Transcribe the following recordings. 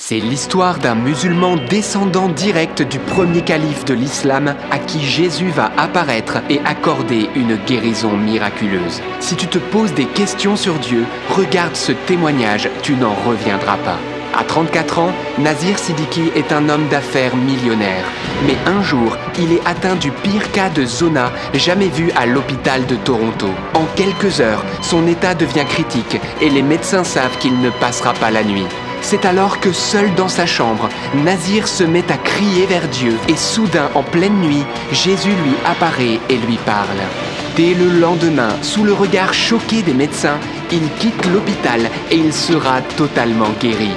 C'est l'histoire d'un musulman descendant direct du premier calife de l'islam à qui Jésus va apparaître et accorder une guérison miraculeuse. Si tu te poses des questions sur Dieu, regarde ce témoignage, tu n'en reviendras pas. À 34 ans, Nazir Siddiqui est un homme d'affaires millionnaire. Mais un jour, il est atteint du pire cas de zona jamais vu à l'hôpital de Toronto. En quelques heures, son état devient critique et les médecins savent qu'il ne passera pas la nuit. C'est alors que seul dans sa chambre, Nazir se met à crier vers Dieu et soudain, en pleine nuit, Jésus lui apparaît et lui parle. Dès le lendemain, sous le regard choqué des médecins, il quitte l'hôpital et il sera totalement guéri.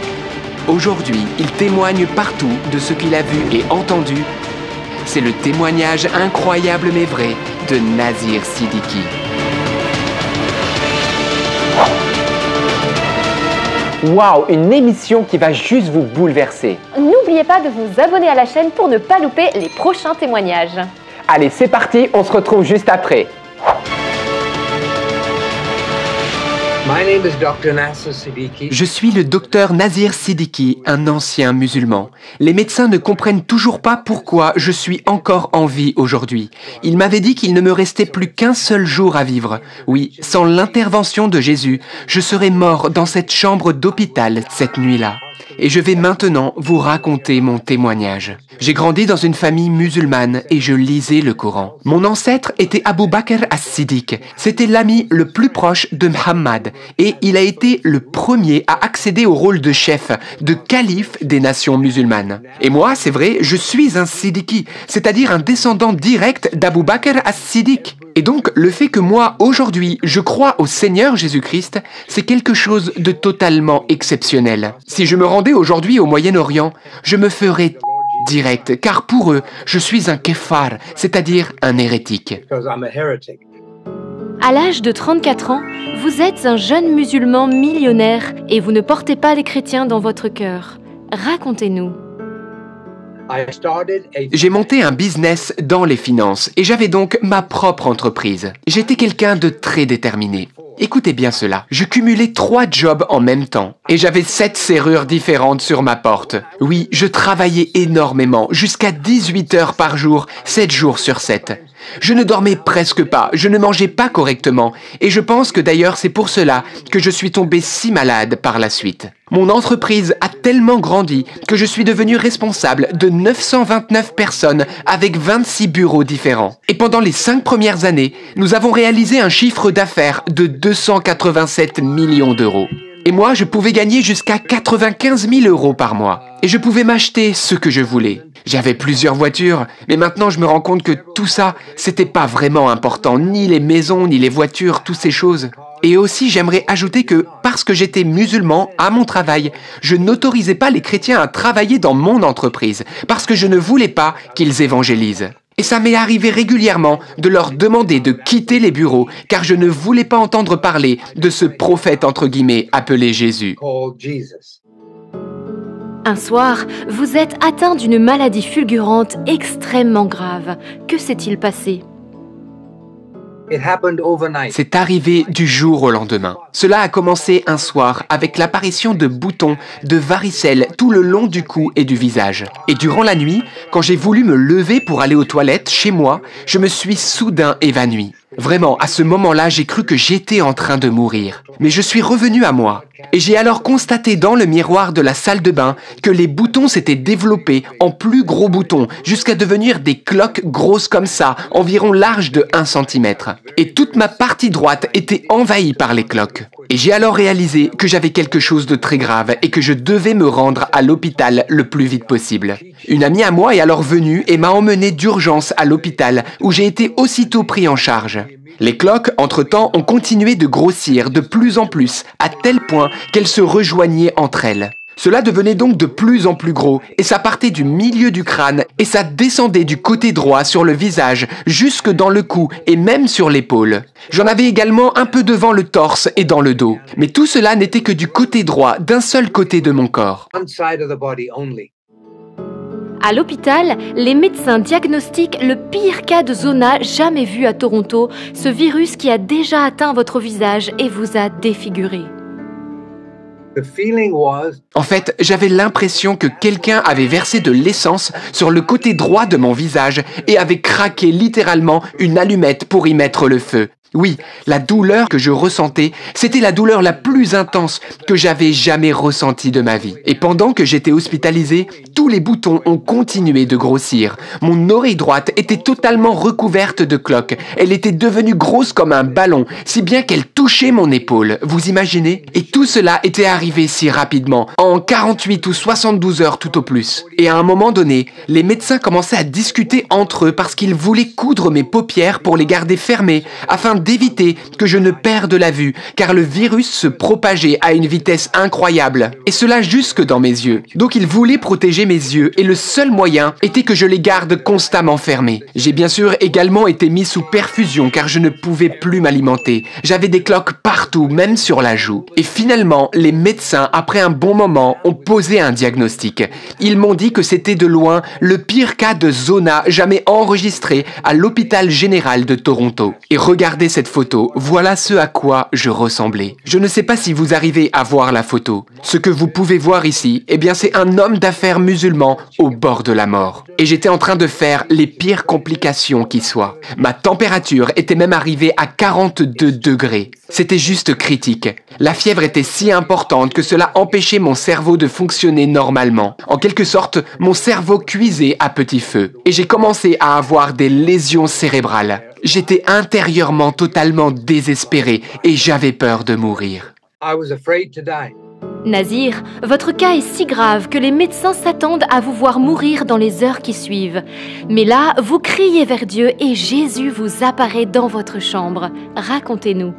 Aujourd'hui, il témoigne partout de ce qu'il a vu et entendu. C'est le témoignage incroyable mais vrai de Nazir Siddiqui. Waouh, une émission qui va juste vous bouleverser. N'oubliez pas de vous abonner à la chaîne pour ne pas louper les prochains témoignages. Allez, c'est parti, on se retrouve juste après. Je suis le docteur Nazir Siddiqui, un ancien musulman. Les médecins ne comprennent toujours pas pourquoi je suis encore en vie aujourd'hui. Ils m'avaient dit qu'il ne me restait plus qu'un seul jour à vivre. Oui, sans l'intervention de Jésus, je serais mort dans cette chambre d'hôpital cette nuit-là. Et je vais maintenant vous raconter mon témoignage. J'ai grandi dans une famille musulmane et je lisais le Coran. Mon ancêtre était Abu Bakr as-Siddiq. C'était l'ami le plus proche de Muhammad et il a été le premier à accéder au rôle de chef, de calife des nations musulmanes. Et moi, c'est vrai, je suis un Siddiqui, c'est-à-dire un descendant direct d'Abu Bakr as-Siddiq. Et donc, le fait que moi, aujourd'hui, je crois au Seigneur Jésus-Christ, c'est quelque chose de totalement exceptionnel. Si je me rendais aujourd'hui au Moyen-Orient, je me ferais direct, car pour eux, je suis un keffar, c'est-à-dire un hérétique. À l'âge de 34 ans, vous êtes un jeune musulman millionnaire et vous ne portez pas les chrétiens dans votre cœur. Racontez-nous. J'ai monté un business dans les finances et j'avais donc ma propre entreprise. J'étais quelqu'un de très déterminé. Écoutez bien cela, je cumulais 3 jobs en même temps et j'avais 7 serrures différentes sur ma porte. Oui, je travaillais énormément, jusqu'à 18 heures par jour, 7 jours sur 7. Je ne dormais presque pas, je ne mangeais pas correctement et je pense que d'ailleurs c'est pour cela que je suis tombé si malade par la suite. Mon entreprise a tellement grandi que je suis devenu responsable de 929 personnes avec 26 bureaux différents. Et pendant les 5 premières années, nous avons réalisé un chiffre d'affaires de 287 millions d'euros. Et moi, je pouvais gagner jusqu'à 95 000 euros par mois. Et je pouvais m'acheter ce que je voulais. J'avais plusieurs voitures, mais maintenant je me rends compte que tout ça, c'était pas vraiment important. Ni les maisons, ni les voitures, toutes ces choses. Et aussi, j'aimerais ajouter que, parce que j'étais musulman à mon travail, je n'autorisais pas les chrétiens à travailler dans mon entreprise, parce que je ne voulais pas qu'ils évangélisent. Et ça m'est arrivé régulièrement de leur demander de quitter les bureaux, car je ne voulais pas entendre parler de ce prophète entre guillemets appelé Jésus. Un soir, vous êtes atteint d'une maladie fulgurante extrêmement grave. Que s'est-il passé ? C'est arrivé du jour au lendemain. Cela a commencé un soir avec l'apparition de boutons, de varicelles tout le long du cou et du visage. Et durant la nuit, quand j'ai voulu me lever pour aller aux toilettes chez moi, je me suis soudain évanoui. Vraiment, à ce moment-là, j'ai cru que j'étais en train de mourir. Mais je suis revenu à moi. Et j'ai alors constaté dans le miroir de la salle de bain que les boutons s'étaient développés en plus gros boutons, jusqu'à devenir des cloques grosses comme ça, environ larges de 1 cm. Et toute ma partie droite était envahie par les cloques. Et j'ai alors réalisé que j'avais quelque chose de très grave et que je devais me rendre à l'hôpital le plus vite possible. Une amie à moi est alors venue et m'a emmené d'urgence à l'hôpital où j'ai été aussitôt pris en charge. Les cloques, entre-temps, ont continué de grossir de plus en plus, à tel point qu'elles se rejoignaient entre elles. Cela devenait donc de plus en plus gros, et ça partait du milieu du crâne, et ça descendait du côté droit sur le visage, jusque dans le cou, et même sur l'épaule. J'en avais également un peu devant le torse et dans le dos. Mais tout cela n'était que du côté droit, d'un seul côté de mon corps. À l'hôpital, les médecins diagnostiquent le pire cas de zona jamais vu à Toronto, ce virus qui a déjà atteint votre visage et vous a défiguré. En fait, j'avais l'impression que quelqu'un avait versé de l'essence sur le côté droit de mon visage et avait craqué littéralement une allumette pour y mettre le feu. Oui, la douleur que je ressentais, c'était la douleur la plus intense que j'avais jamais ressentie de ma vie. Et pendant que j'étais hospitalisé, tous les boutons ont continué de grossir. Mon oreille droite était totalement recouverte de cloques. Elle était devenue grosse comme un ballon, si bien qu'elle touchait mon épaule. Vous imaginez? Et tout cela était arrivé si rapidement, en 48 ou 72 heures tout au plus. Et à un moment donné, les médecins commençaient à discuter entre eux parce qu'ils voulaient coudre mes paupières pour les garder fermées, afin d'éviter que je ne perde la vue, car le virus se propageait à une vitesse incroyable, et cela jusque dans mes yeux. Donc ils voulaient protéger mes yeux, et le seul moyen était que je les garde constamment fermés. J'ai bien sûr également été mis sous perfusion, car je ne pouvais plus m'alimenter. J'avais des cloques partout, même sur la joue. Et finalement, les médecins, après un bon moment, ont posé un diagnostic. Ils m'ont dit que c'était de loin le pire cas de zona jamais enregistré à l'hôpital général de Toronto. Et regardez cette photo, voilà ce à quoi je ressemblais. Je ne sais pas si vous arrivez à voir la photo. Ce que vous pouvez voir ici, eh bien c'est un homme d'affaires musulman au bord de la mort. Et j'étais en train de faire les pires complications qui soient. Ma température était même arrivée à 42 degrés. C'était juste critique. La fièvre était si importante que cela empêchait mon cerveau de fonctionner normalement. En quelque sorte, mon cerveau cuisait à petit feu. Et j'ai commencé à avoir des lésions cérébrales. J'étais intérieurement totalement désespéré et j'avais peur de mourir. Nazir, votre cas est si grave que les médecins s'attendent à vous voir mourir dans les heures qui suivent. Mais là, vous criez vers Dieu et Jésus vous apparaît dans votre chambre. Racontez-nous.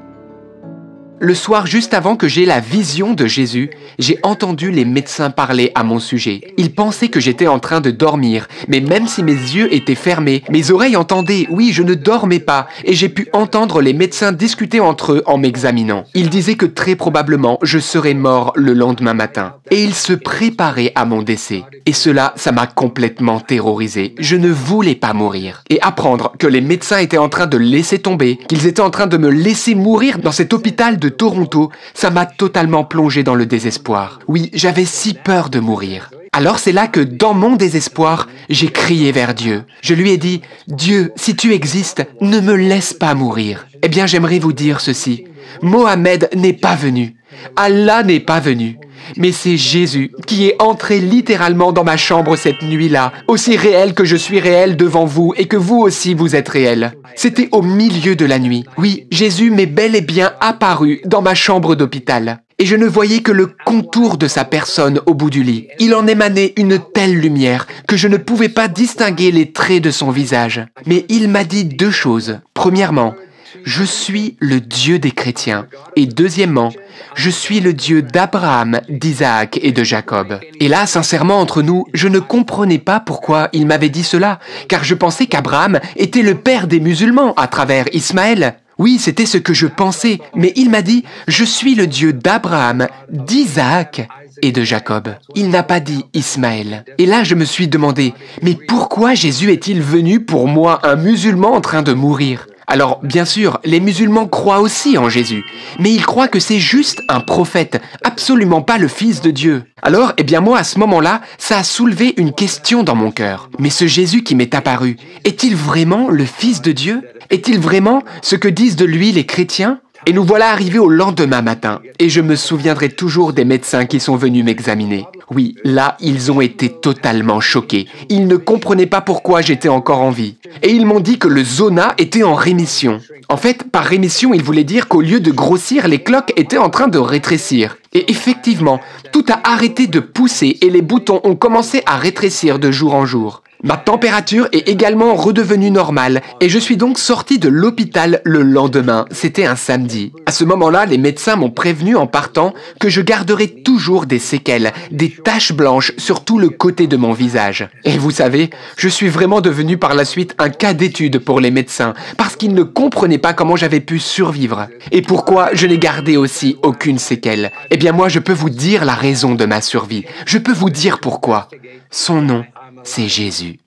Le soir juste avant que j'aie la vision de Jésus, j'ai entendu les médecins parler à mon sujet. Ils pensaient que j'étais en train de dormir, mais même si mes yeux étaient fermés, mes oreilles entendaient, oui, je ne dormais pas, et j'ai pu entendre les médecins discuter entre eux en m'examinant. Ils disaient que très probablement, je serais mort le lendemain matin. Et ils se préparaient à mon décès. Et cela, ça m'a complètement terrorisé. Je ne voulais pas mourir. Et apprendre que les médecins étaient en train de laisser tomber, qu'ils étaient en train de me laisser mourir dans cet hôpital de Toronto, ça m'a totalement plongé dans le désespoir. Oui, j'avais si peur de mourir. Alors c'est là que, dans mon désespoir, j'ai crié vers Dieu. Je lui ai dit, « Dieu, si tu existes, ne me laisse pas mourir. » Eh bien, j'aimerais vous dire ceci. Mohamed n'est pas venu. Allah n'est pas venu. Mais c'est Jésus qui est entré littéralement dans ma chambre cette nuit-là, aussi réel que je suis réel devant vous et que vous aussi vous êtes réel. C'était au milieu de la nuit. Oui, Jésus m'est bel et bien apparu dans ma chambre d'hôpital. Et je ne voyais que le contour de sa personne au bout du lit. Il en émanait une telle lumière que je ne pouvais pas distinguer les traits de son visage. Mais il m'a dit deux choses. Premièrement, je suis le Dieu des chrétiens. Et deuxièmement, je suis le Dieu d'Abraham, d'Isaac et de Jacob. Et là, sincèrement, entre nous, je ne comprenais pas pourquoi il m'avait dit cela, car je pensais qu'Abraham était le père des musulmans à travers Ismaël. Oui, c'était ce que je pensais, mais il m'a dit « Je suis le Dieu d'Abraham, d'Isaac et de Jacob ». Il n'a pas dit Ismaël. Et là, je me suis demandé « Mais pourquoi Jésus est-il venu pour moi, un musulman en train de mourir ?» Alors, bien sûr, les musulmans croient aussi en Jésus, mais ils croient que c'est juste un prophète, absolument pas le Fils de Dieu. Alors, eh bien moi, à ce moment-là, ça a soulevé une question dans mon cœur. Mais ce Jésus qui m'est apparu, est-il vraiment le Fils de Dieu? Est-il vraiment ce que disent de lui les chrétiens? Et nous voilà arrivés au lendemain matin, et je me souviendrai toujours des médecins qui sont venus m'examiner. Oui, là, ils ont été totalement choqués. Ils ne comprenaient pas pourquoi j'étais encore en vie. Et ils m'ont dit que le zona était en rémission. En fait, par rémission, ils voulaient dire qu'au lieu de grossir, les cloques étaient en train de rétrécir. Et effectivement, tout a arrêté de pousser et les boutons ont commencé à rétrécir de jour en jour. Ma température est également redevenue normale et je suis donc sorti de l'hôpital le lendemain. C'était un samedi. À ce moment-là, les médecins m'ont prévenu en partant que je garderais toujours des séquelles, des taches blanches sur tout le côté de mon visage. Et vous savez, je suis vraiment devenu par la suite un cas d'étude pour les médecins parce qu'ils ne comprenaient pas comment j'avais pu survivre. Et pourquoi je n'ai gardé aussi aucune séquelle. Eh bien moi, je peux vous dire la raison de ma survie. Je peux vous dire pourquoi. Son nom, c'est Jésus.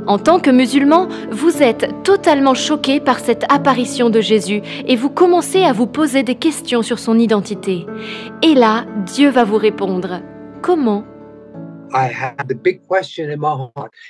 En tant que musulman, vous êtes totalement choqué par cette apparition de Jésus et vous commencez à vous poser des questions sur son identité. Et là, Dieu va vous répondre. Comment ?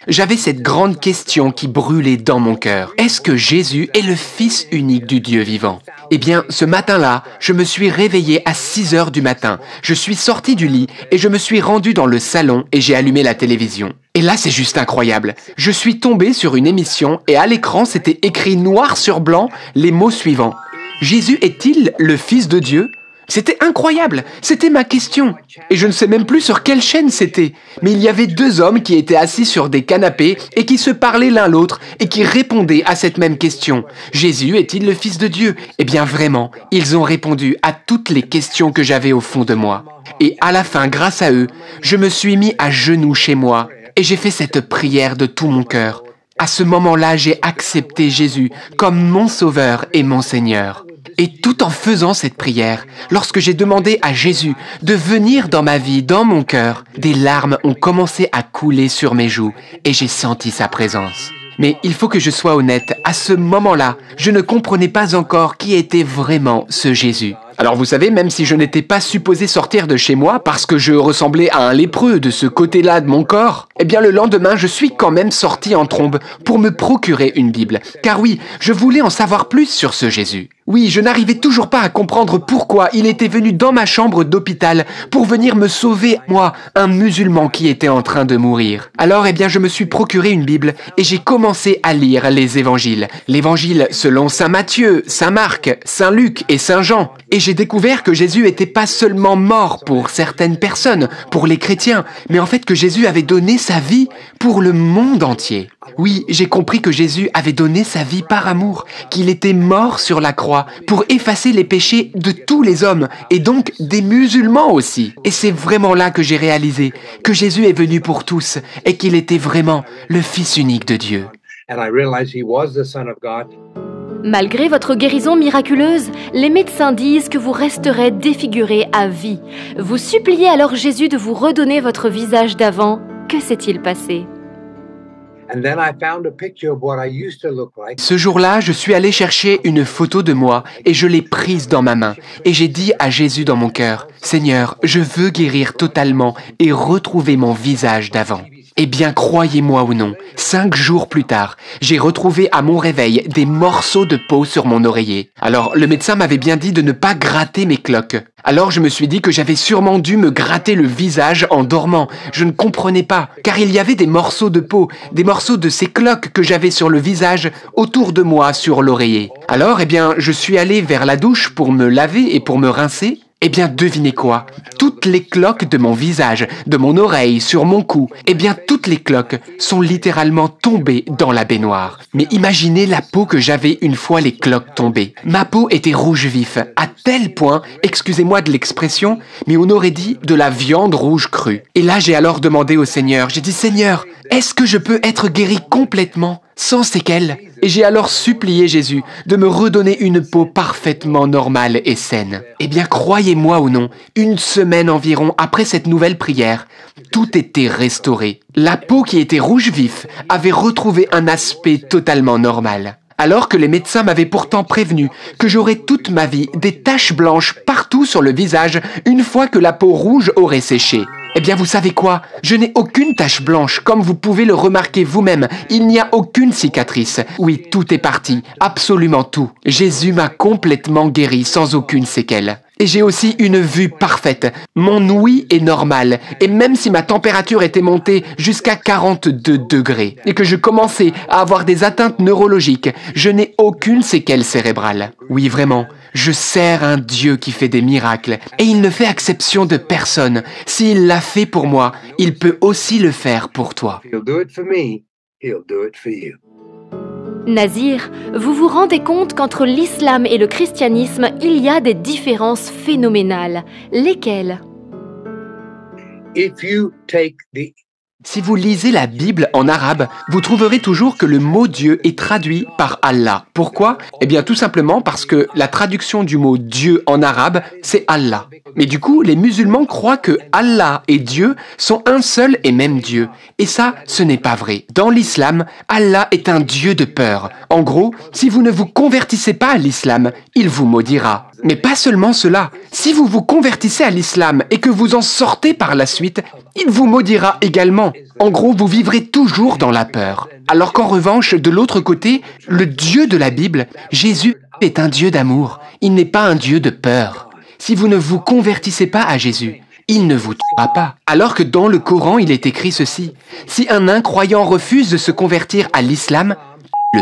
J'avais cette grande question qui brûlait dans mon cœur. Est-ce que Jésus est le Fils unique du Dieu vivant? Eh bien, ce matin-là, je me suis réveillé à 6 heures du matin. Je suis sorti du lit et je me suis rendu dans le salon et j'ai allumé la télévision. Et là, c'est juste incroyable. Je suis tombé sur une émission et à l'écran, c'était écrit noir sur blanc les mots suivants. Jésus est-il le Fils de Dieu ? C'était incroyable, c'était ma question. Et je ne sais même plus sur quelle chaîne c'était. Mais il y avait 2 hommes qui étaient assis sur des canapés et qui se parlaient l'un l'autre et qui répondaient à cette même question. Jésus est-il le Fils de Dieu ? Eh bien vraiment, ils ont répondu à toutes les questions que j'avais au fond de moi. Et à la fin, grâce à eux, je me suis mis à genoux chez moi et j'ai fait cette prière de tout mon cœur. À ce moment-là, j'ai accepté Jésus comme mon Sauveur et mon Seigneur. Et tout en faisant cette prière, lorsque j'ai demandé à Jésus de venir dans ma vie, dans mon cœur, des larmes ont commencé à couler sur mes joues et j'ai senti sa présence. Mais il faut que je sois honnête, à ce moment-là, je ne comprenais pas encore qui était vraiment ce Jésus. Alors vous savez, même si je n'étais pas supposé sortir de chez moi parce que je ressemblais à un lépreux de ce côté-là de mon corps, eh bien le lendemain, je suis quand même sorti en trombe pour me procurer une Bible. Car oui, je voulais en savoir plus sur ce Jésus. Oui, je n'arrivais toujours pas à comprendre pourquoi il était venu dans ma chambre d'hôpital pour venir me sauver, moi, un musulman qui était en train de mourir. Alors, eh bien, je me suis procuré une Bible et j'ai commencé à lire les évangiles. L'évangile selon Saint Matthieu, Saint Marc, Saint Luc et Saint Jean. Et j'ai découvert que Jésus n'était pas seulement mort pour certaines personnes, pour les chrétiens, mais en fait que Jésus avait donné sa vie pour le monde entier. Oui, j'ai compris que Jésus avait donné sa vie par amour, qu'il était mort sur la croix pour effacer les péchés de tous les hommes, et donc des musulmans aussi. Et c'est vraiment là que j'ai réalisé que Jésus est venu pour tous, et qu'il était vraiment le Fils unique de Dieu. Malgré votre guérison miraculeuse, les médecins disent que vous resterez défiguré à vie. Vous suppliez alors Jésus de vous redonner votre visage d'avant. Que s'est-il passé ? Ce jour-là, je suis allé chercher une photo de moi et je l'ai prise dans ma main. Et j'ai dit à Jésus dans mon cœur, « Seigneur, je veux guérir totalement et retrouver mon visage d'avant. » Eh bien, croyez-moi ou non, 5 jours plus tard, j'ai retrouvé à mon réveil des morceaux de peau sur mon oreiller. Alors, le médecin m'avait bien dit de ne pas gratter mes cloques. Alors, je me suis dit que j'avais sûrement dû me gratter le visage en dormant. Je ne comprenais pas, car il y avait des morceaux de peau, des morceaux de ces cloques que j'avais sur le visage, autour de moi, sur l'oreiller. Alors, eh bien, je suis allé vers la douche pour me laver et pour me rincer. Eh bien, devinez quoi? Toutes les cloques de mon visage, de mon oreille, sur mon cou, eh bien, toutes les cloques sont littéralement tombées dans la baignoire. Mais imaginez la peau que j'avais une fois les cloques tombées. Ma peau était rouge vif, à tel point, excusez-moi de l'expression, mais on aurait dit de la viande rouge crue. Et là, j'ai alors demandé au Seigneur, j'ai dit, Seigneur, est-ce que je peux être guéri complètement, sans séquelles? Et j'ai alors supplié Jésus de me redonner une peau parfaitement normale et saine. Eh bien, croyez-moi ou non, 1 semaine environ après cette nouvelle prière, tout était restauré. La peau qui était rouge vif avait retrouvé un aspect totalement normal. Alors que les médecins m'avaient pourtant prévenu que j'aurais toute ma vie des taches blanches partout sur le visage une fois que la peau rouge aurait séché. Eh bien, vous savez quoi? Je n'ai aucune tache blanche, comme vous pouvez le remarquer vous-même. Il n'y a aucune cicatrice. Oui, tout est parti, absolument tout. Jésus m'a complètement guéri sans aucune séquelle. Et j'ai aussi une vue parfaite. Mon ouïe est normale. Et même si ma température était montée jusqu'à 42 degrés et que je commençais à avoir des atteintes neurologiques, je n'ai aucune séquelle cérébrale. Oui, vraiment, je sers un Dieu qui fait des miracles. Et il ne fait exception de personne. S'il l'a fait pour moi, il peut aussi le faire pour toi. Nazir, vous vous rendez compte qu'entre l'islam et le christianisme, il y a des différences phénoménales. Lesquelles? Si vous lisez la Bible en arabe, vous trouverez toujours que le mot Dieu est traduit par Allah. Pourquoi? Eh bien tout simplement parce que la traduction du mot Dieu en arabe, c'est Allah. Mais du coup, les musulmans croient que Allah et Dieu sont un seul et même Dieu. Et ça, ce n'est pas vrai. Dans l'islam, Allah est un Dieu de peur. En gros, si vous ne vous convertissez pas à l'islam, il vous maudira. Mais pas seulement cela. Si vous vous convertissez à l'islam et que vous en sortez par la suite, il vous maudira également. En gros, vous vivrez toujours dans la peur. Alors qu'en revanche, de l'autre côté, le Dieu de la Bible, Jésus, est un Dieu d'amour. Il n'est pas un Dieu de peur. Si vous ne vous convertissez pas à Jésus, il ne vous tuera pas. Alors que dans le Coran, il est écrit ceci. Si un incroyant refuse de se convertir à l'islam, le.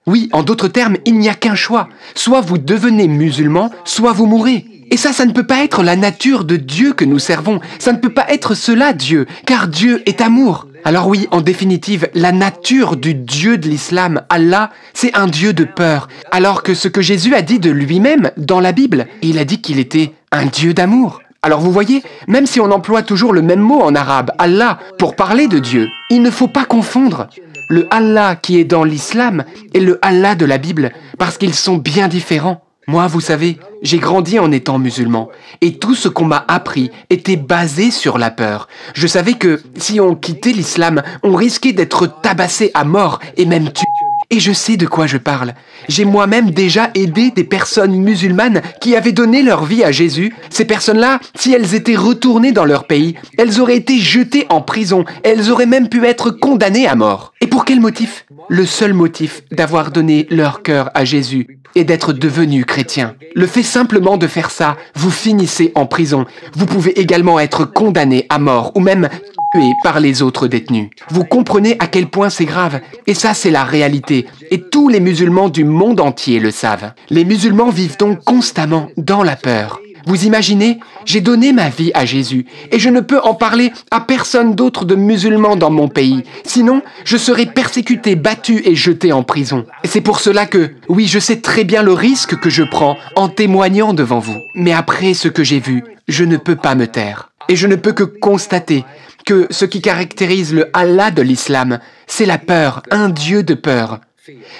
Oui, en d'autres termes, il n'y a qu'un choix. Soit vous devenez musulman, soit vous mourrez. Et ça ne peut pas être la nature de Dieu que nous servons. Ça ne peut pas être cela, Dieu, car Dieu est amour. Alors oui, en définitive, la nature du Dieu de l'islam, Allah, c'est un Dieu de peur. Alors que ce que Jésus a dit de lui-même dans la Bible, il a dit qu'il était un Dieu d'amour. Alors vous voyez, même si on emploie toujours le même mot en arabe, Allah, pour parler de Dieu, il ne faut pas confondre le Allah qui est dans l'islam et le Allah de la Bible, parce qu'ils sont bien différents. Moi, vous savez, j'ai grandi en étant musulman, et tout ce qu'on m'a appris était basé sur la peur. Je savais que si on quittait l'islam, on risquait d'être tabassé à mort et même tué. Et je sais de quoi je parle. J'ai moi-même déjà aidé des personnes musulmanes qui avaient donné leur vie à Jésus. Ces personnes-là, si elles étaient retournées dans leur pays, elles auraient été jetées en prison. Elles auraient même pu être condamnées à mort. Et pour quel motif? Le seul motif d'avoir donné leur cœur à Jésus et d'être devenus chrétiens. Le fait simplement de faire ça, vous finissez en prison. Vous pouvez également être condamné à mort ou même tué par les autres détenus. Vous comprenez à quel point c'est grave. Et ça, c'est la réalité. Et tous les musulmans du monde entier le savent. Les musulmans vivent donc constamment dans la peur. Vous imaginez, j'ai donné ma vie à Jésus et je ne peux en parler à personne d'autre de musulman dans mon pays. Sinon, je serai persécuté, battu et jeté en prison. Et c'est pour cela que, oui, je sais très bien le risque que je prends en témoignant devant vous. Mais après ce que j'ai vu, je ne peux pas me taire. Et je ne peux que constater que ce qui caractérise le Allah de l'islam, c'est la peur, un Dieu de peur.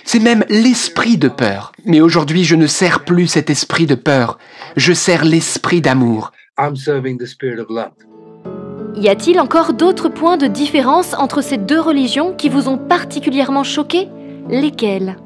C'est même l'esprit de peur. Mais aujourd'hui, je ne sers plus cet esprit de peur. Je sers l'esprit d'amour. Y a-t-il encore d'autres points de différence entre ces deux religions qui vous ont particulièrement choqué? Lesquels?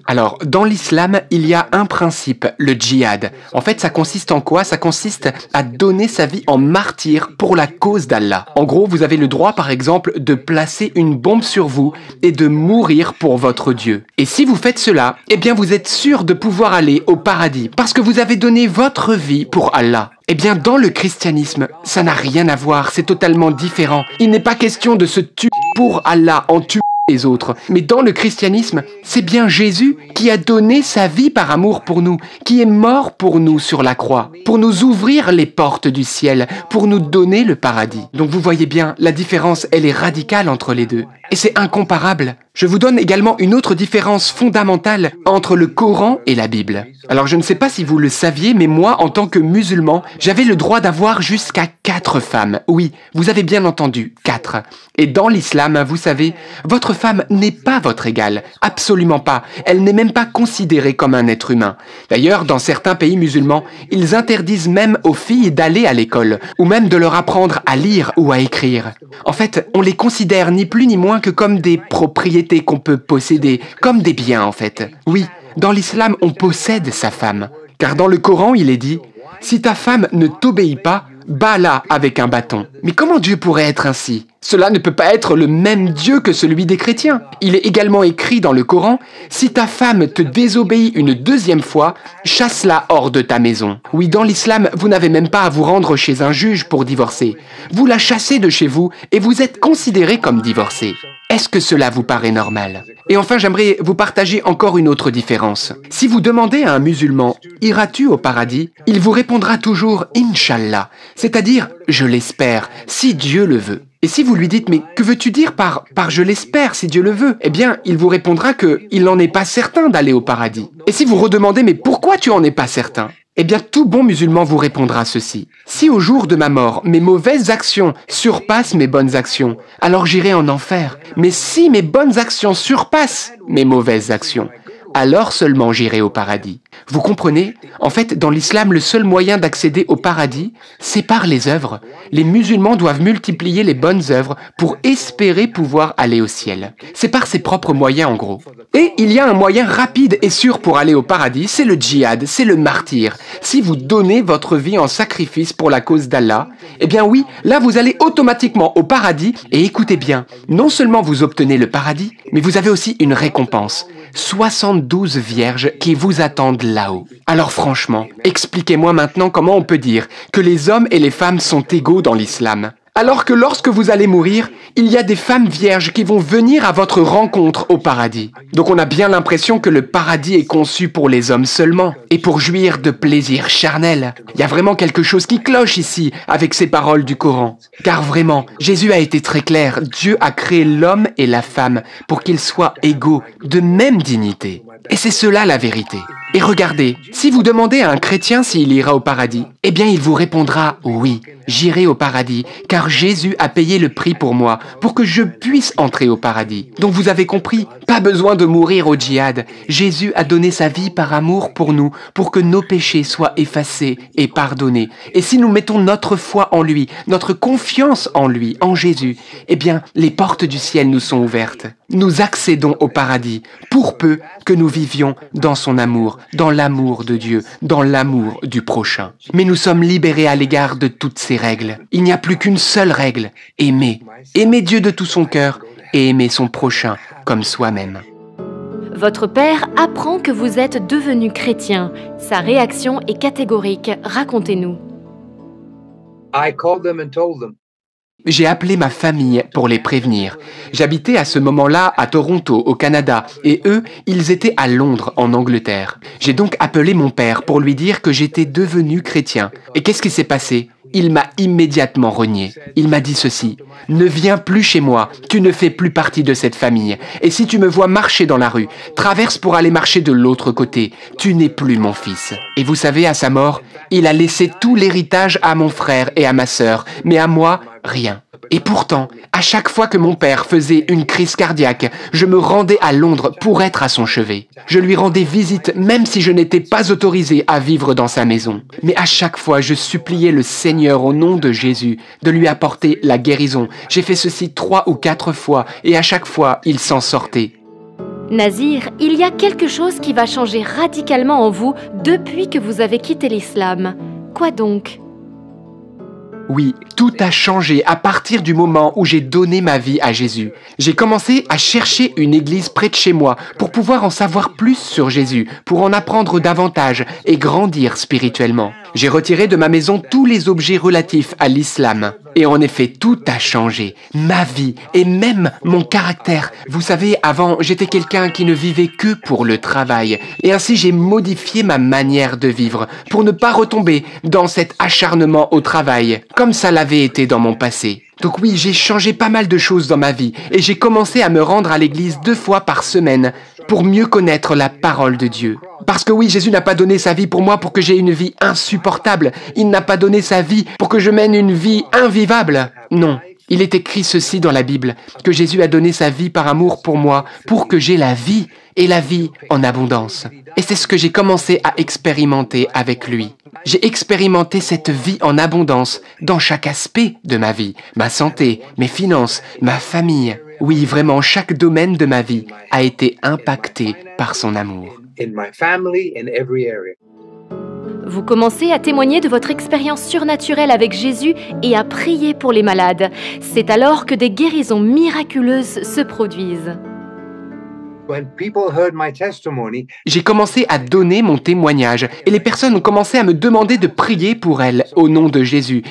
Alors, dans l'islam, il y a un principe, le djihad. En fait, ça consiste en quoi? Ça consiste à donner sa vie en martyr pour la cause d'Allah. En gros, vous avez le droit, par exemple, de placer une bombe sur vous et de mourir pour votre Dieu. Et si vous faites cela, eh bien, vous êtes sûr de pouvoir aller au paradis parce que vous avez donné votre vie pour Allah. Eh bien, dans le christianisme, ça n'a rien à voir, c'est totalement différent. Il n'est pas question de se tuer pour Allah en tuant les autres. Mais dans le christianisme, c'est bien Jésus qui a donné sa vie par amour pour nous, qui est mort pour nous sur la croix, pour nous ouvrir les portes du ciel, pour nous donner le paradis. Donc vous voyez bien, la différence, elle est radicale entre les deux. Et c'est incomparable. Je vous donne également une autre différence fondamentale entre le Coran et la Bible. Alors je ne sais pas si vous le saviez, mais moi, en tant que musulman, j'avais le droit d'avoir jusqu'à 4 femmes. Oui, vous avez bien entendu, 4. Et dans l'islam, vous savez, votre femme n'est pas votre égale. Absolument pas. Elle n'est même pas considérée comme un être humain. D'ailleurs, dans certains pays musulmans, ils interdisent même aux filles d'aller à l'école, ou même de leur apprendre à lire ou à écrire. En fait, on les considère ni plus ni moins que comme des propriétés qu'on peut posséder, comme des biens en fait. Oui, dans l'islam, on possède sa femme. Car dans le Coran, il est dit « Si ta femme ne t'obéit pas, bats-la avec un bâton. » Mais comment Dieu pourrait être ainsi? Cela ne peut pas être le même Dieu que celui des chrétiens. Il est également écrit dans le Coran « Si ta femme te désobéit une deuxième fois, chasse-la hors de ta maison. » Oui, dans l'islam, vous n'avez même pas à vous rendre chez un juge pour divorcer. Vous la chassez de chez vous et vous êtes considéré comme divorcé. Est-ce que cela vous paraît normal? Et enfin, j'aimerais vous partager encore une autre différence. Si vous demandez à un musulman « Iras-tu au paradis ?» il vous répondra toujours « Inch'Allah », c'est-à-dire « Je l'espère, si Dieu le veut ». Et si vous lui dites « Mais que veux-tu dire par je l'espère, si Dieu le veut ?» Eh bien, il vous répondra qu'il n'en est pas certain d'aller au paradis. Et si vous redemandez « Mais pourquoi tu en es pas certain ?» Eh bien, tout bon musulman vous répondra ceci. Si au jour de ma mort, mes mauvaises actions surpassent mes bonnes actions, alors j'irai en enfer. Mais si mes bonnes actions surpassent mes mauvaises actions, alors seulement j'irai au paradis. Vous comprenez? En fait, dans l'islam, le seul moyen d'accéder au paradis, c'est par les œuvres. Les musulmans doivent multiplier les bonnes œuvres pour espérer pouvoir aller au ciel. C'est par ses propres moyens, en gros. Et il y a un moyen rapide et sûr pour aller au paradis, c'est le djihad, c'est le martyr. Si vous donnez votre vie en sacrifice pour la cause d'Allah, eh bien oui, là vous allez automatiquement au paradis. Et écoutez bien, non seulement vous obtenez le paradis, mais vous avez aussi une récompense. 72 vierges qui vous attendent là-haut. Alors franchement, expliquez-moi maintenant comment on peut dire que les hommes et les femmes sont égaux dans l'islam. Alors que lorsque vous allez mourir, il y a des femmes vierges qui vont venir à votre rencontre au paradis. Donc on a bien l'impression que le paradis est conçu pour les hommes seulement et pour jouir de plaisirs charnels. Il y a vraiment quelque chose qui cloche ici avec ces paroles du Coran. Car vraiment, Jésus a été très clair. Dieu a créé l'homme et la femme pour qu'ils soient égaux, de même dignité. Et c'est cela la vérité. Et regardez, si vous demandez à un chrétien s'il ira au paradis, eh bien il vous répondra « Oui, j'irai au paradis, car Jésus a payé le prix pour moi, pour que je puisse entrer au paradis. » Donc vous avez compris, pas besoin de mourir au djihad. Jésus a donné sa vie par amour pour nous, pour que nos péchés soient effacés et pardonnés. Et si nous mettons notre foi en lui, notre confiance en lui, en Jésus, eh bien les portes du ciel nous sont ouvertes. Nous accédons au paradis, pour peu que nous vivions dans son amour, dans l'amour de Dieu, dans l'amour du prochain. Mais nous sommes libérés à l'égard de toutes ces règles. Il n'y a plus qu'une seule règle, aimer. Aimer Dieu de tout son cœur et aimer son prochain comme soi-même. Votre père apprend que vous êtes devenu chrétien. Sa réaction est catégorique. Racontez-nous. I called them and told them. J'ai appelé ma famille pour les prévenir. J'habitais à ce moment-là à Toronto, au Canada, et eux, ils étaient à Londres, en Angleterre. J'ai donc appelé mon père pour lui dire que j'étais devenu chrétien. Et qu'est-ce qui s'est passé? Il m'a immédiatement renié. Il m'a dit ceci: « Ne viens plus chez moi, tu ne fais plus partie de cette famille. Et si tu me vois marcher dans la rue, traverse pour aller marcher de l'autre côté. Tu n'es plus mon fils. » Et vous savez, à sa mort, il a laissé tout l'héritage à mon frère et à ma sœur, mais à moi, rien. Et pourtant, à chaque fois que mon père faisait une crise cardiaque, je me rendais à Londres pour être à son chevet. Je lui rendais visite même si je n'étais pas autorisé à vivre dans sa maison. Mais à chaque fois, je suppliais le Seigneur au nom de Jésus de lui apporter la guérison. J'ai fait ceci 3 ou 4 fois et à chaque fois, il s'en sortait. Nazir, il y a quelque chose qui va changer radicalement en vous depuis que vous avez quitté l'islam. Quoi donc ? Oui, tout a changé à partir du moment où j'ai donné ma vie à Jésus. J'ai commencé à chercher une église près de chez moi pour pouvoir en savoir plus sur Jésus, pour en apprendre davantage et grandir spirituellement. J'ai retiré de ma maison tous les objets relatifs à l'islam. Et en effet, tout a changé. Ma vie et même mon caractère. Vous savez, avant, j'étais quelqu'un qui ne vivait que pour le travail. Et ainsi, j'ai modifié ma manière de vivre pour ne pas retomber dans cet acharnement au travail, comme ça l'avait été dans mon passé. Donc oui, j'ai changé pas mal de choses dans ma vie et j'ai commencé à me rendre à l'église 2 fois par semaine pour mieux connaître la parole de Dieu. Parce que oui, Jésus n'a pas donné sa vie pour moi pour que j'aie une vie insupportable. Il n'a pas donné sa vie pour que je mène une vie invivable. Non. Il est écrit ceci dans la Bible, que Jésus a donné sa vie par amour pour moi, pour que j'aie la vie, et la vie en abondance. Et c'est ce que j'ai commencé à expérimenter avec lui. J'ai expérimenté cette vie en abondance dans chaque aspect de ma vie, ma santé, mes finances, ma famille. Oui, vraiment, chaque domaine de ma vie a été impacté par son amour. In my family, in every area. Vous commencez à témoigner de votre expérience surnaturelle avec Jésus et à prier pour les malades. C'est alors que des guérisons miraculeuses se produisent. When people heard my testimony, J'ai commencé à donner mon témoignage et les personnes ont commencé à me demander de prier pour elles au nom de Jésus.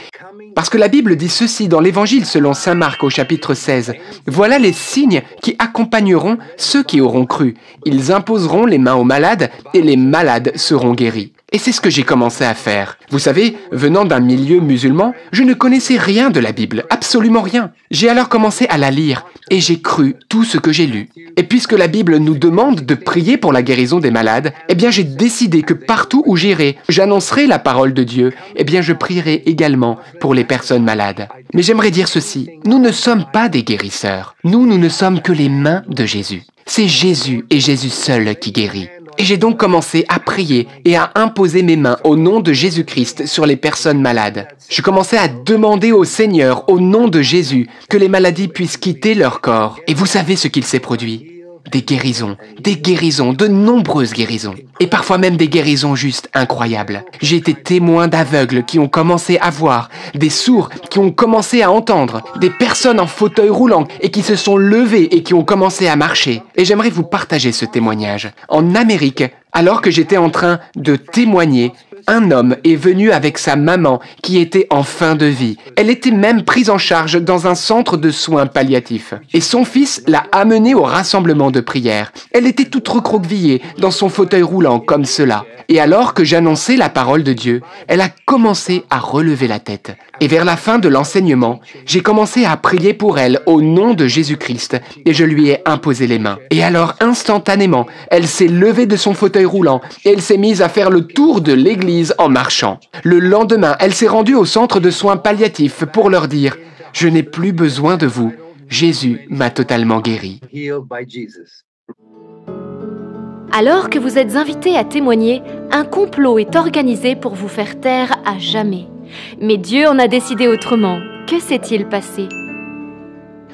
Parce que la Bible dit ceci dans l'Évangile selon saint Marc au chapitre 16. « Voilà les signes qui accompagneront ceux qui auront cru. Ils imposeront les mains aux malades et les malades seront guéris. » Et c'est ce que j'ai commencé à faire. Vous savez, venant d'un milieu musulman, je ne connaissais rien de la Bible, absolument rien. J'ai alors commencé à la lire et j'ai cru tout ce que j'ai lu. Et puisque la Bible nous demande de prier pour la guérison des malades, eh bien j'ai décidé que partout où j'irai, j'annoncerai la parole de Dieu, eh bien je prierai également pour les personnes malades. Mais j'aimerais dire ceci, nous ne sommes pas des guérisseurs. Nous ne sommes que les mains de Jésus. C'est Jésus et Jésus seul qui guérit. Et j'ai donc commencé à prier et à imposer mes mains au nom de Jésus-Christ sur les personnes malades. Je commençais à demander au Seigneur, au nom de Jésus, que les maladies puissent quitter leur corps. Et vous savez ce qu'il s'est produit ? Des guérisons, de nombreuses guérisons. Et parfois même des guérisons juste incroyables. J'ai été témoin d'aveugles qui ont commencé à voir, des sourds qui ont commencé à entendre, des personnes en fauteuil roulant et qui se sont levées et qui ont commencé à marcher. Et j'aimerais vous partager ce témoignage. En Amérique, alors que j'étais en train de témoigner, un homme est venu avec sa maman qui était en fin de vie. Elle était même prise en charge dans un centre de soins palliatifs. Et son fils l'a amenée au rassemblement de prière. Elle était toute recroquevillée dans son fauteuil roulant comme cela. Et alors que j'annonçais la parole de Dieu, elle a commencé à relever la tête. Et vers la fin de l'enseignement, j'ai commencé à prier pour elle au nom de Jésus-Christ et je lui ai imposé les mains. Et alors, instantanément, elle s'est levée de son fauteuil roulant et elle s'est mise à faire le tour de l'église en marchant. Le lendemain, elle s'est rendue au centre de soins palliatifs pour leur dire « Je n'ai plus besoin de vous. Jésus m'a totalement guéri. » Alors que vous êtes invités à témoigner, un complot est organisé pour vous faire taire à jamais. Mais Dieu en a décidé autrement. Que s'est-il passé ?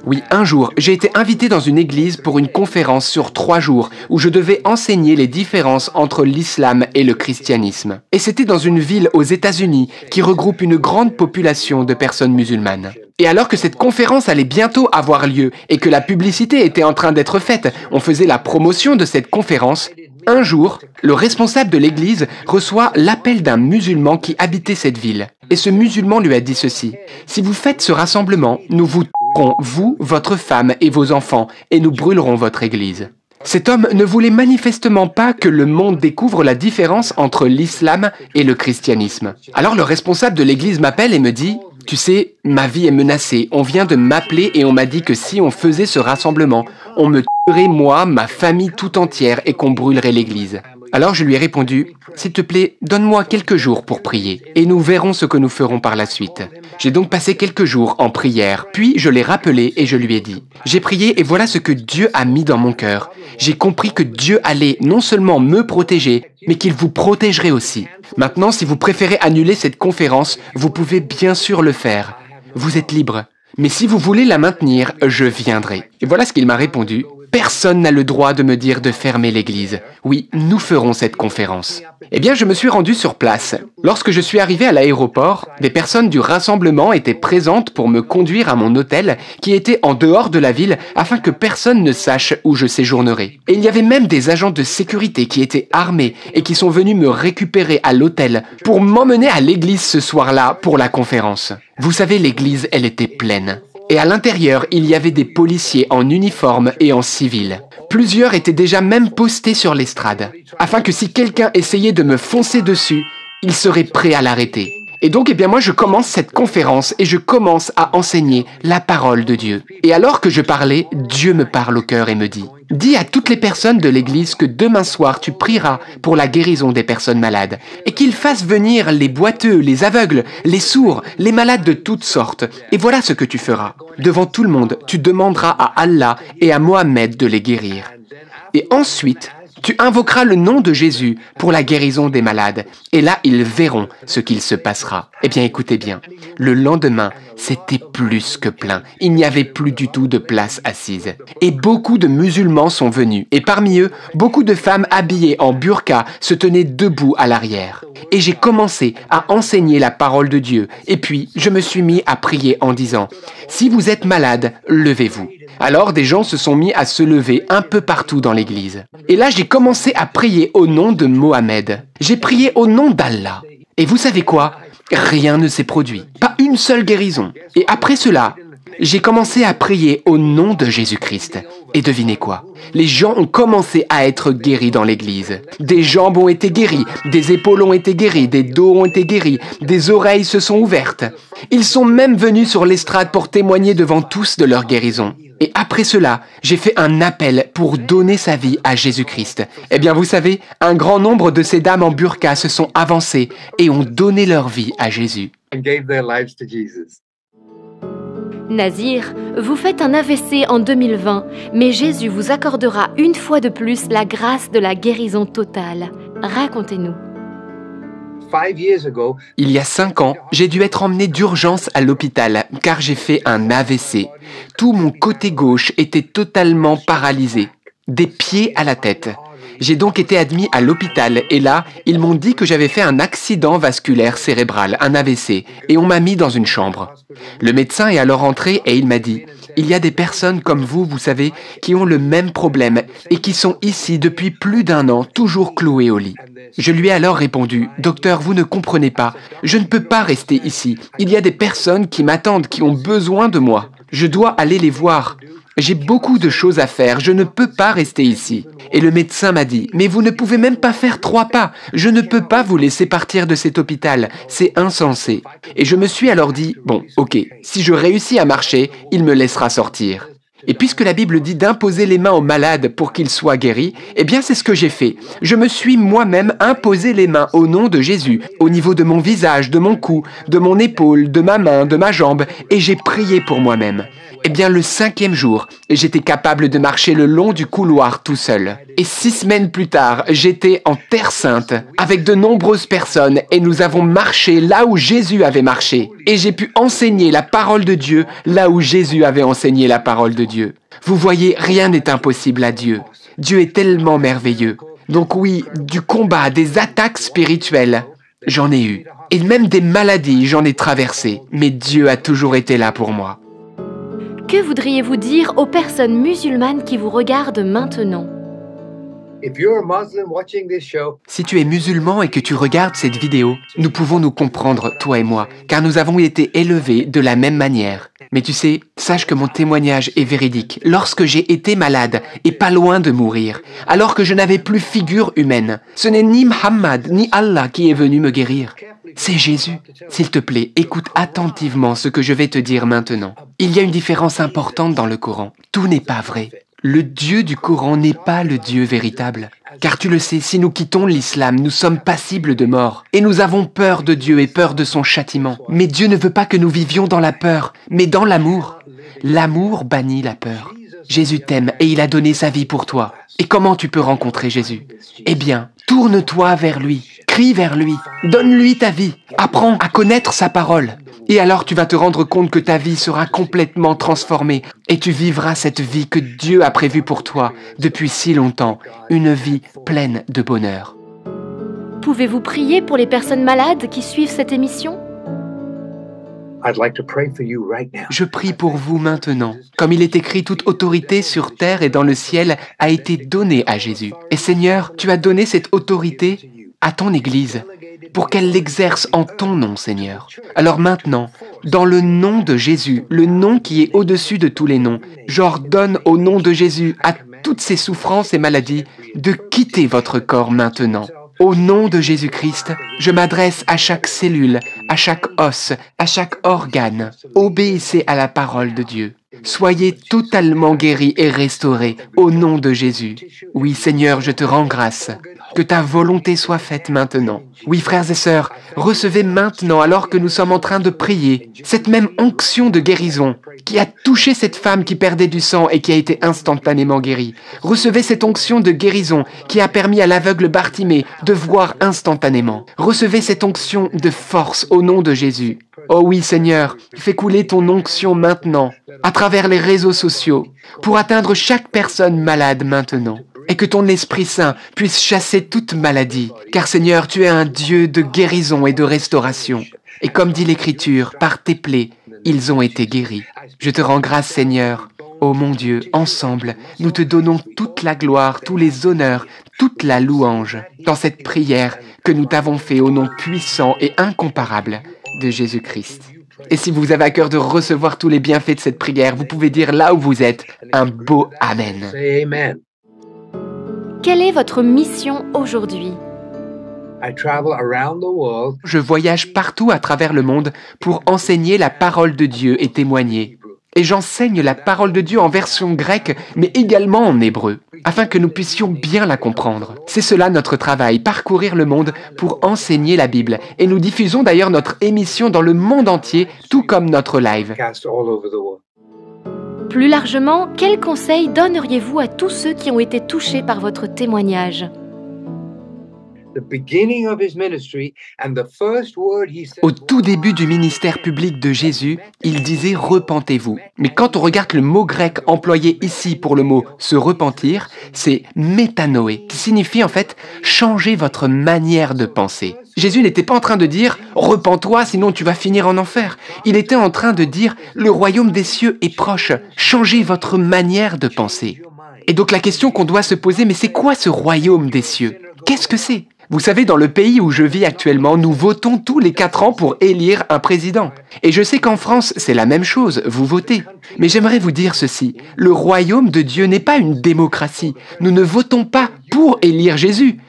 Oui, un jour, j'ai été invité dans une église pour une conférence sur 3 jours où je devais enseigner les différences entre l'islam et le christianisme. Et c'était dans une ville aux États-Unis qui regroupe une grande population de personnes musulmanes. Et alors que cette conférence allait bientôt avoir lieu et que la publicité était en train d'être faite, on faisait la promotion de cette conférence, un jour, le responsable de l'église reçoit l'appel d'un musulman qui habitait cette ville. Et ce musulman lui a dit ceci, « Si vous faites ce rassemblement, nous vous tuerons, vous, votre femme et vos enfants, et nous brûlerons votre église. » Cet homme ne voulait manifestement pas que le monde découvre la différence entre l'islam et le christianisme. Alors le responsable de l'église m'appelle et me dit « Tu sais, ma vie est menacée, on vient de m'appeler et on m'a dit que si on faisait ce rassemblement, on me tuerait moi, ma famille tout entière et qu'on brûlerait l'église. » Alors je lui ai répondu « S'il te plaît, donne-moi quelques jours pour prier et nous verrons ce que nous ferons par la suite. » J'ai donc passé quelques jours en prière, puis je l'ai rappelé et je lui ai dit « J'ai prié et voilà ce que Dieu a mis dans mon cœur. J'ai compris que Dieu allait non seulement me protéger, mais qu'il vous protégerait aussi. Maintenant, si vous préférez annuler cette conférence, vous pouvez bien sûr le faire. Vous êtes libre. Mais si vous voulez la maintenir, je viendrai. » Et voilà ce qu'il m'a répondu. Personne n'a le droit de me dire de fermer l'église. Oui, nous ferons cette conférence. Eh bien, je me suis rendu sur place. Lorsque je suis arrivé à l'aéroport, des personnes du rassemblement étaient présentes pour me conduire à mon hôtel qui était en dehors de la ville afin que personne ne sache où je séjournerais. Et il y avait même des agents de sécurité qui étaient armés et qui sont venus me récupérer à l'hôtel pour m'emmener à l'église ce soir-là pour la conférence. Vous savez, l'église, elle était pleine. Et à l'intérieur, il y avait des policiers en uniforme et en civil. Plusieurs étaient déjà même postés sur l'estrade, afin que si quelqu'un essayait de me foncer dessus, ils seraient prêts à l'arrêter. Et donc, eh bien moi, je commence cette conférence et je commence à enseigner la parole de Dieu. Et alors que je parlais, Dieu me parle au cœur et me dit « Dis à toutes les personnes de l'église que demain soir, tu prieras pour la guérison des personnes malades et qu'ils fassent venir les boiteux, les aveugles, les sourds, les malades de toutes sortes. Et voilà ce que tu feras. Devant tout le monde, tu demanderas à Allah et à Mohammed de les guérir. Et ensuite, tu invoqueras le nom de Jésus pour la guérison des malades, et là, ils verront ce qu'il se passera. » Eh bien, écoutez bien, le lendemain, c'était plus que plein. Il n'y avait plus du tout de place assise. Et beaucoup de musulmans sont venus, et parmi eux, beaucoup de femmes habillées en burqa se tenaient debout à l'arrière. Et j'ai commencé à enseigner la parole de Dieu, et puis je me suis mis à prier en disant « Si vous êtes malade, levez-vous. » Alors des gens se sont mis à se lever un peu partout dans l'église. Et là, j'ai commencé à prier au nom de Mohammed. J'ai prié au nom d'Allah. Et vous savez quoi ? Rien ne s'est produit. Pas une seule guérison. Et après cela, j'ai commencé à prier au nom de Jésus-Christ. Et devinez quoi? Les gens ont commencé à être guéris dans l'église. Des jambes ont été guéries, des épaules ont été guéries, des dos ont été guéris, des oreilles se sont ouvertes. Ils sont même venus sur l'estrade pour témoigner devant tous de leur guérison. Et après cela, j'ai fait un appel pour donner sa vie à Jésus-Christ. Eh bien, vous savez, un grand nombre de ces dames en burqa se sont avancées et ont donné leur vie à Jésus. and gave their lives to Jesus. Nazir, vous faites un AVC en 2020, mais Jésus vous accordera une fois de plus la grâce de la guérison totale. Racontez-nous. 5 years ago, Il y a 5 ans, j'ai dû être emmené d'urgence à l'hôpital car j'ai fait un AVC. Tout mon côté gauche était totalement paralysé, des pieds à la tête. J'ai donc été admis à l'hôpital et là, ils m'ont dit que j'avais fait un accident vasculaire cérébral, un AVC, et on m'a mis dans une chambre. Le médecin est alors entré et il m'a dit « Il y a des personnes comme vous savez, qui ont le même problème et qui sont ici depuis plus d'1 an, toujours clouées au lit. » Je lui ai alors répondu « Docteur, vous ne comprenez pas, je ne peux pas rester ici. Il y a des personnes qui m'attendent, qui ont besoin de moi. Je dois aller les voir. J'ai beaucoup de choses à faire, je ne peux pas rester ici. » Et le médecin m'a dit « Mais vous ne pouvez même pas faire 3 pas. Je ne peux pas vous laisser partir de cet hôpital. C'est insensé. » Et je me suis alors dit « Bon, ok, si je réussis à marcher, il me laissera sortir. » Et puisque la Bible dit d'imposer les mains aux malades pour qu'ils soient guéris, eh bien c'est ce que j'ai fait. Je me suis moi-même imposé les mains au nom de Jésus, au niveau de mon visage, de mon cou, de mon épaule, de ma main, de ma jambe, et j'ai prié pour moi-même. Eh bien le 5e jour, j'étais capable de marcher le long du couloir tout seul. Et 6 semaines plus tard, j'étais en Terre Sainte avec de nombreuses personnes et nous avons marché là où Jésus avait marché. Et j'ai pu enseigner la parole de Dieu là où Jésus avait enseigné la parole de Dieu. Vous voyez, rien n'est impossible à Dieu. Dieu est tellement merveilleux. Donc oui, du combat, des attaques spirituelles, j'en ai eu. Et même des maladies, j'en ai traversé. Mais Dieu a toujours été là pour moi. Que voudriez-vous dire aux personnes musulmanes qui vous regardent maintenant? if you're a Muslim watching this show, Si tu es musulman et que tu regardes cette vidéo, nous pouvons nous comprendre, toi et moi, car nous avons été élevés de la même manière. Mais tu sais, sache que mon témoignage est véridique. Lorsque j'ai été malade et pas loin de mourir, alors que je n'avais plus figure humaine, ce n'est ni Muhammad ni Allah qui est venu me guérir. C'est Jésus. S'il te plaît, écoute attentivement ce que je vais te dire maintenant. Il y a une différence importante dans le Coran. Tout n'est pas vrai. Le Dieu du Coran n'est pas le Dieu véritable. Car tu le sais, si nous quittons l'islam, nous sommes passibles de mort. Et nous avons peur de Dieu et peur de son châtiment. Mais Dieu ne veut pas que nous vivions dans la peur, mais dans l'amour. L'amour bannit la peur. Jésus t'aime et il a donné sa vie pour toi. Et comment tu peux rencontrer Jésus? Eh bien, tourne-toi vers lui, crie vers lui, donne-lui ta vie, apprends à connaître sa parole. Et alors tu vas te rendre compte que ta vie sera complètement transformée et tu vivras cette vie que Dieu a prévue pour toi depuis si longtemps, une vie pleine de bonheur. Pouvez-vous prier pour les personnes malades qui suivent cette émission? I'd like to pray for you right now. Je prie pour vous maintenant. Comme il est écrit, toute autorité sur terre et dans le ciel a été donnée à Jésus. Et Seigneur, tu as donné cette autorité à ton Église pour qu'elle l'exerce en ton nom, Seigneur. Alors maintenant, dans le nom de Jésus, le nom qui est au-dessus de tous les noms, j'ordonne au nom de Jésus à toutes ces souffrances et maladies de quitter votre corps maintenant. Au nom de Jésus-Christ, je m'adresse à chaque cellule, à chaque os, à chaque organe. Obéissez à la parole de Dieu. Soyez totalement guéris et restaurés au nom de Jésus. Oui, Seigneur, je te rends grâce. Que ta volonté soit faite maintenant. Oui, frères et sœurs, recevez maintenant, alors que nous sommes en train de prier, cette même onction de guérison qui a touché cette femme qui perdait du sang et qui a été instantanément guérie. Recevez cette onction de guérison qui a permis à l'aveugle Bartimée de voir instantanément. Recevez cette onction de force au nom de Jésus. Oh oui, Seigneur, fais couler ton onction maintenant, à travers les réseaux sociaux, pour atteindre chaque personne malade maintenant. Et que ton Esprit Saint puisse chasser toute maladie. Car Seigneur, tu es un Dieu de guérison et de restauration. Et comme dit l'Écriture, par tes plaies, ils ont été guéris. Je te rends grâce, Seigneur. Ô mon Dieu, ensemble, nous te donnons toute la gloire, tous les honneurs, toute la louange dans cette prière que nous t'avons fait au nom puissant et incomparable de Jésus-Christ. Et si vous avez à cœur de recevoir tous les bienfaits de cette prière, vous pouvez dire là où vous êtes un beau Amen. Say amen. Quelle est votre mission aujourd'hui? I travel around the world. Je voyage partout à travers le monde pour enseigner la parole de Dieu et témoigner. Et j'enseigne la parole de Dieu en version grecque, mais également en hébreu, afin que nous puissions bien la comprendre. C'est cela notre travail, parcourir le monde pour enseigner la Bible. Et nous diffusons d'ailleurs notre émission dans le monde entier, tout comme notre live. Cast all over the world. Plus largement, quels conseils donneriez-vous à tous ceux qui ont été touchés par votre témoignage? The beginning of his ministry and the first word he said. Au tout début du ministère public de Jésus, il disait « repentez-vous ». Mais quand on regarde le mot grec employé ici pour le mot « se repentir », c'est « métanoé », qui signifie en fait « changer votre manière de penser ». Jésus n'était pas en train de dire « repens-toi, sinon tu vas finir en enfer ». Il était en train de dire « le royaume des cieux est proche, changez votre manière de penser ». Et donc la question qu'on doit se poser, mais c'est quoi ce royaume des cieux? Qu'est-ce que c'est? Vous savez, dans le pays où je vis actuellement, nous votons tous les 4 ans pour élire un président. Et je sais qu'en France, c'est la même chose, vous votez. Mais j'aimerais vous dire ceci, le royaume de Dieu n'est pas une démocratie. Nous ne votons pas pour élire Jésus.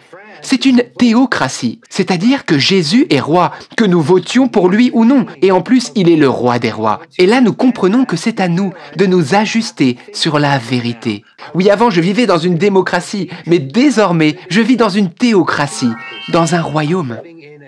C'est une théocratie, c'est-à-dire que Jésus est roi, que nous votions pour lui ou non, et en plus il est le roi des rois. Et là nous comprenons que c'est à nous de nous ajuster sur la vérité. Oui, avant je vivais dans une démocratie, mais désormais je vis dans une théocratie, dans un royaume,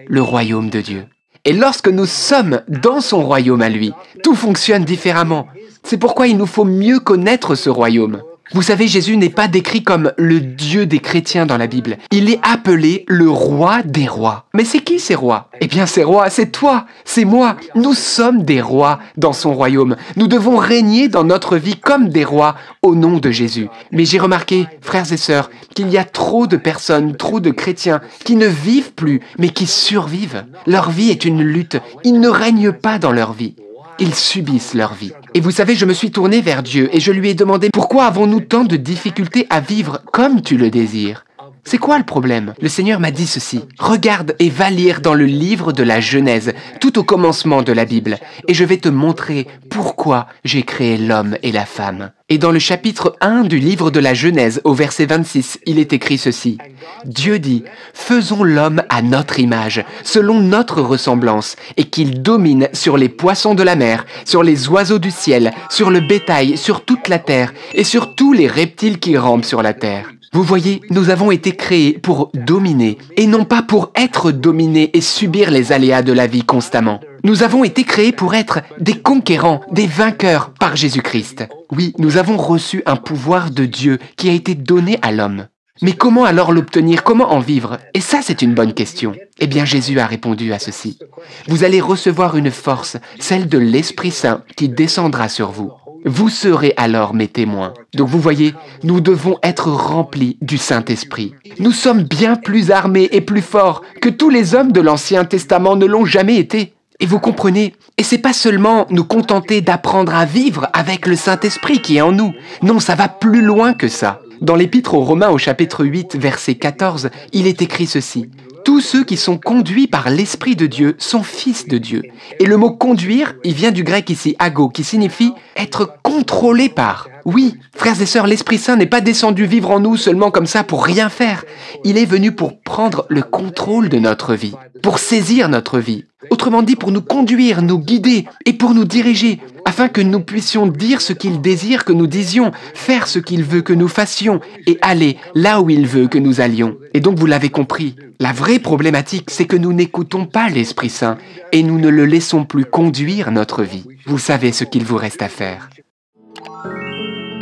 le royaume de Dieu. Et lorsque nous sommes dans son royaume à lui, tout fonctionne différemment. C'est pourquoi il nous faut mieux connaître ce royaume. Vous savez, Jésus n'est pas décrit comme le Dieu des chrétiens dans la Bible. Il est appelé le roi des rois. Mais c'est qui ces rois? Eh bien, ces rois, c'est toi, c'est moi. Nous sommes des rois dans son royaume. Nous devons régner dans notre vie comme des rois au nom de Jésus. Mais j'ai remarqué, frères et sœurs, qu'il y a trop de personnes, trop de chrétiens qui ne vivent plus, mais qui survivent. Leur vie est une lutte. Ils ne règnent pas dans leur vie. Ils subissent leur vie. Et vous savez, je me suis tourné vers Dieu et je lui ai demandé « Pourquoi avons-nous tant de difficultés à vivre comme tu le désires ?» C'est quoi le problème? Le Seigneur m'a dit ceci. Regarde et va lire dans le livre de la Genèse, tout au commencement de la Bible, et je vais te montrer pourquoi j'ai créé l'homme et la femme. Et dans le chapitre 1 du livre de la Genèse, au verset 26, il est écrit ceci. Dieu dit, faisons l'homme à notre image, selon notre ressemblance, et qu'il domine sur les poissons de la mer, sur les oiseaux du ciel, sur le bétail, sur toute la terre, et sur tous les reptiles qui rampent sur la terre. Vous voyez, nous avons été créés pour dominer, et non pas pour être dominés et subir les aléas de la vie constamment. Nous avons été créés pour être des conquérants, des vainqueurs par Jésus-Christ. Oui, nous avons reçu un pouvoir de Dieu qui a été donné à l'homme. Mais comment alors l'obtenir? Comment en vivre? Et ça, c'est une bonne question. Eh bien, Jésus a répondu à ceci. Vous allez recevoir une force, celle de l'Esprit Saint, qui descendra sur vous. Vous serez alors mes témoins. Donc vous voyez, nous devons être remplis du Saint-Esprit. Nous sommes bien plus armés et plus forts que tous les hommes de l'Ancien Testament ne l'ont jamais été. Et vous comprenez, et c'est pas seulement nous contenter d'apprendre à vivre avec le Saint-Esprit qui est en nous. Non, ça va plus loin que ça. Dans l'Épître aux Romains au chapitre 8, verset 14, il est écrit ceci. Tous ceux qui sont conduits par l'Esprit de Dieu sont fils de Dieu. Et le mot conduire, il vient du grec ici, ago, qui signifie être contrôlé par. Oui, frères et sœurs, l'Esprit Saint n'est pas descendu vivre en nous seulement comme ça pour rien faire. Il est venu pour prendre le contrôle de notre vie, pour saisir notre vie. Autrement dit, pour nous conduire, nous guider et pour nous diriger, afin que nous puissions dire ce qu'il désire que nous disions, faire ce qu'il veut que nous fassions et aller là où il veut que nous allions. Et donc vous l'avez compris, la vraie problématique, c'est que nous n'écoutons pas l'Esprit Saint et nous ne le laissons plus conduire notre vie. Vous savez ce qu'il vous reste à faire.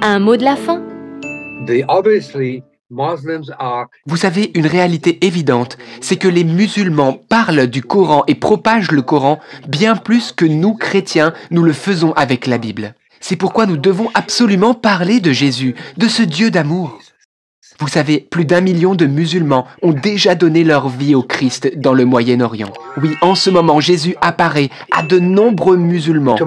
Un mot de la fin? Vous savez, une réalité évidente, c'est que les musulmans parlent du Coran et propagent le Coran bien plus que nous, chrétiens, nous le faisons avec la Bible. C'est pourquoi nous devons absolument parler de Jésus, de ce Dieu d'amour. Vous savez, plus d'1 million de musulmans ont déjà donné leur vie au Christ dans le Moyen-Orient. Oui, en ce moment, Jésus apparaît à de nombreux musulmans.